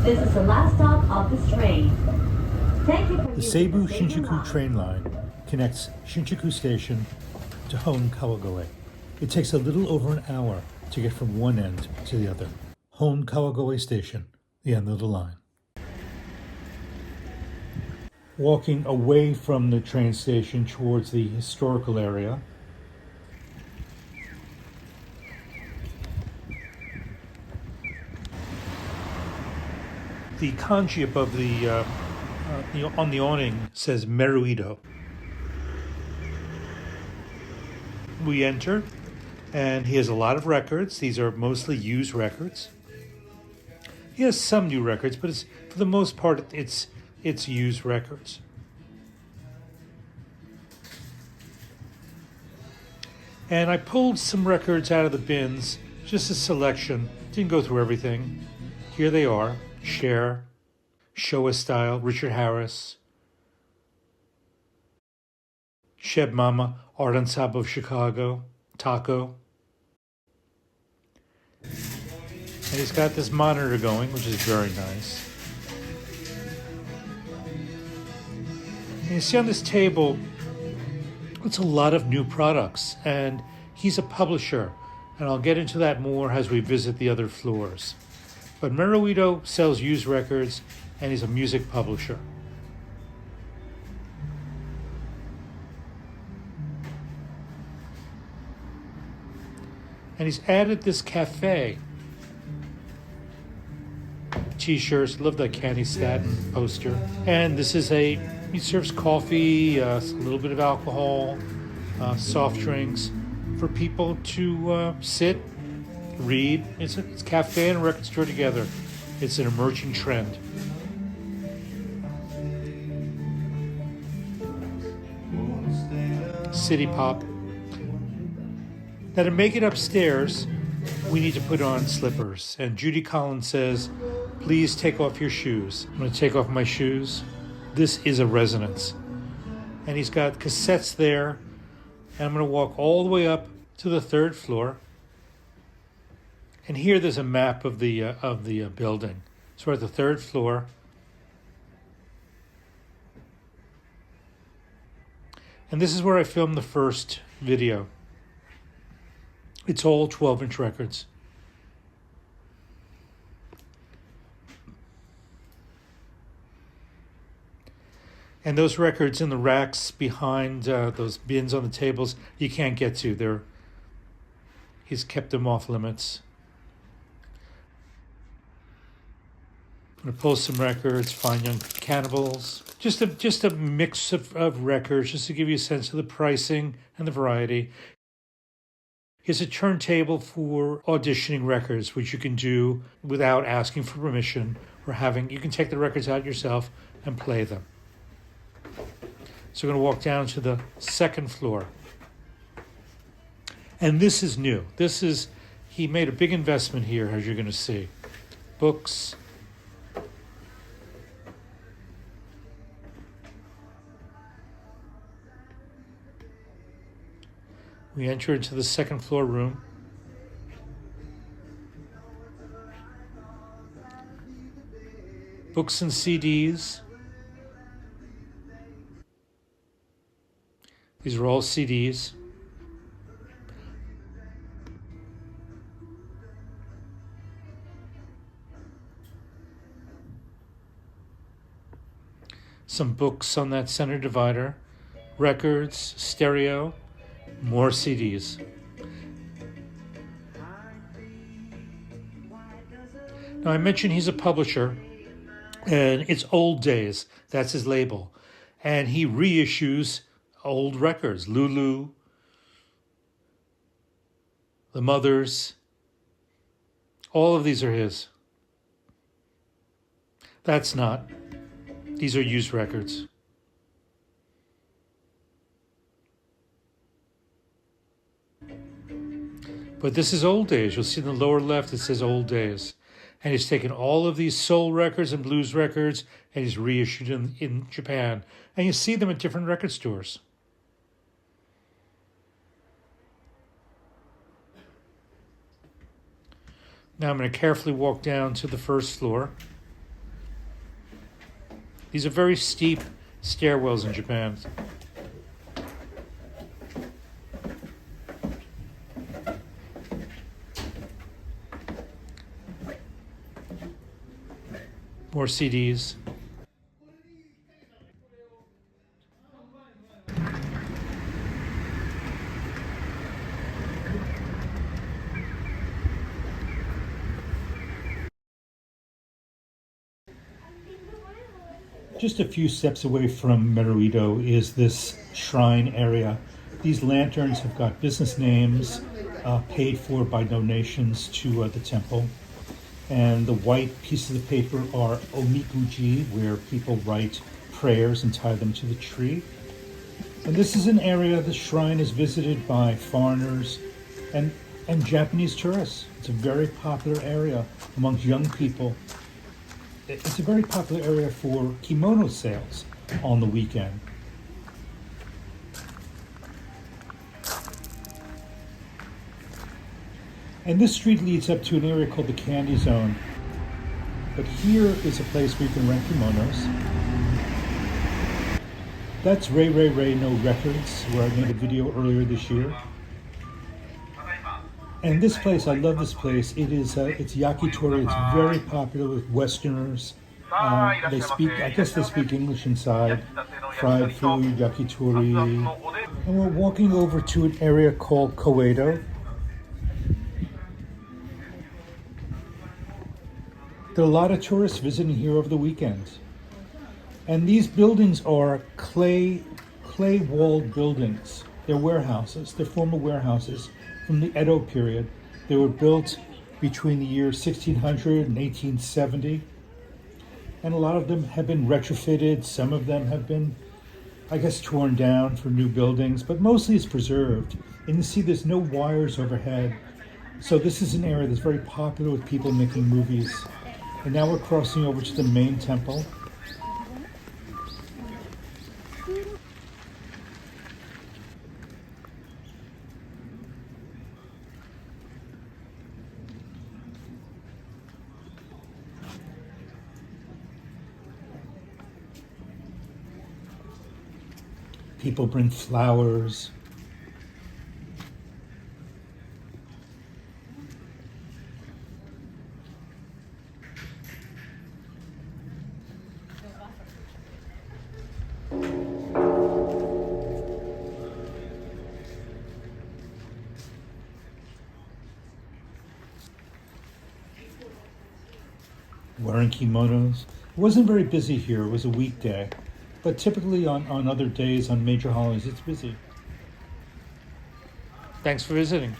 This is the last stop of this train. Thank you for The using Seibu the Shinjuku line. train line connects Shinjuku Station to Hon-Kawagoe. It takes a little over an hour to get from one end to the other. Hon-Kawagoe Station, the end of the line. Walking away from the train station towards the historical area. The kanji above on the awning says Merurido. We enter, and he has a lot of records. These are mostly used records. He has some new records, but for the most part, it's used records. And I pulled some records out of the bins, just a selection. Didn't go through everything. Here they are. Cher, Showa Style, Richard Harris, Sheb Mama, Art Ensemble of Chicago, Taco. And he's got this monitor going, which is very nice. And you see on this table, it's a lot of new products, and he's a publisher, and I'll get into that more as we visit the other floors. But Merurido sells used records, and he's a music publisher. And he's added this cafe. T-shirts, love that Candy Staten poster. And this is he serves coffee, a little bit of alcohol, soft drinks for people to sit, read. It's cafe and record store together. It's an emerging trend. City pop. Now to make it upstairs, we need to put on slippers. And Judy Collins says, please take off your shoes. I'm going to take off my shoes. This is a resonance. And he's got cassettes there. And I'm going to walk all the way up to the third floor. And here there's a map of the building. So we're at the third floor. And this is where I filmed the first video. It's all 12-inch records. And those records in the racks behind those bins on the tables, you can't get to. He's kept them off limits. I'm going to pull some records, Fine Young Cannibals. Just a mix of records, just to give you a sense of the pricing and the variety. Here's a turntable for auditioning records, which you can do without asking for permission or you can take the records out yourself and play them. So we're going to walk down to the second floor. And this is new. He made a big investment here, as you're going to see. Books. We enter into the second floor room. Books and CDs. These are all CDs. Some books on that center divider. Records, stereo, more CDs. Now I mentioned he's a publisher, and it's Old Days. That's his label. And he reissues old records. Lulu, The Mothers, all of these are his. That's not. These are used records. But this is Old Days. You'll see in the lower left it says Old Days. And he's taken all of these soul records and blues records and he's reissued them in Japan. And you see them at different record stores. Now I'm going to carefully walk down to the first floor. These are very steep stairwells in Japan. More CDs. Just a few steps away from Merurido is this shrine area. These lanterns have got business names paid for by donations to the temple. And the white pieces of paper are omikuji, where people write prayers and tie them to the tree. And this is an area, the shrine is visited by foreigners and Japanese tourists. It's a very popular area amongst young people. It's a very popular area for kimono sales on the weekend. And this street leads up to an area called the Candy Zone. But here is a place where you can rent kimonos. That's Ray No Records, where I made a video earlier this year. And this place, I love this place. It's yakitori. It's very popular with Westerners. They speak, I guess they speak English inside. Fried food, yakitori. And we're walking over to an area called Koedo. There are a lot of tourists visiting here over the weekend. And these buildings are clay-walled buildings. They're warehouses. They're former warehouses from the Edo period. They were built between the years 1600 and 1870. And a lot of them have been retrofitted. Some of them have been, I guess, torn down for new buildings, but mostly it's preserved. And you see there's no wires overhead. So this is an area that's very popular with people making movies. And now we're crossing over to the main temple. People bring flowers. Wearing kimonos. It wasn't very busy here. It was a weekday. But typically on other days, on major holidays, it's busy. Thanks for visiting.